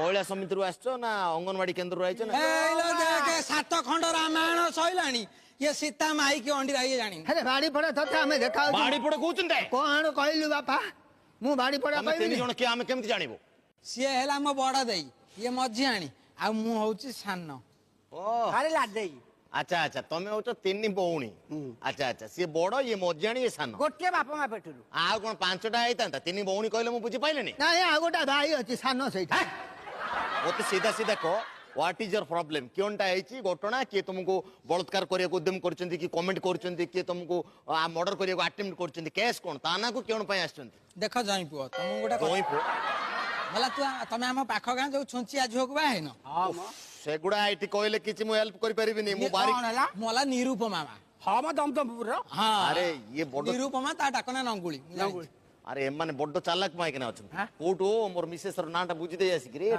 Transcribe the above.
महिला समिति रु आसছো ना अंगनवाड़ी केंद्र रु आइছো ना देख 7 खंड रामायण सइलानी ये सीता माई की अंडी रही जानी अरे बाड़ी पड़े तते हमें देखा बाड़ी पड़े कहउचंते कौन कहलु बापा मु बाड़ी पड़े तमे तीन कहबी जण के हम केमति जानिबो सी है मो बड़ देई ये मझियाणी आ मु होउची सान ओ अरे लाडई अच्छा अच्छा तमे होचो तीन बौणी अच्छा अच्छा सी बड़ ये मझियाणी ये सान गोटे बापा मा पेटरू आ कोन पांचटा आइतांता तीन बौणी कहले मु बुझी पाइलेनी ना ये आगोटा भाई अछि सानो सहित ओते सीधा सीधा को व्हाट इज योर प्रॉब्लम क्योंटा आइची घटना के तुमको बलात्कार करिया को उद्यम करचंती कि कमेंट करचंती कि तुमको मर्डर करिया को अटेम्प्ट करचंती केस कोन ताना को क्यों पय आछंती देख जाई पुओ तुम गोटा कोई पो भला तू तमे हम पाख गां जो छुंचिया झोक बा है न हां म सेगुडा आईटी कहले किछि मु हेल्प करि परिबिनी मु बारी कोन हला मोला निरूपमा हां म दमदमपुर रो हां अरे ये बड़ निरूपमा ता डाकना नंगुली नंगुली अरे एमाने बड्ड चालाक माइक ना अछन कोटो मोर मिसेस र नाटा बुझी दे आसी रे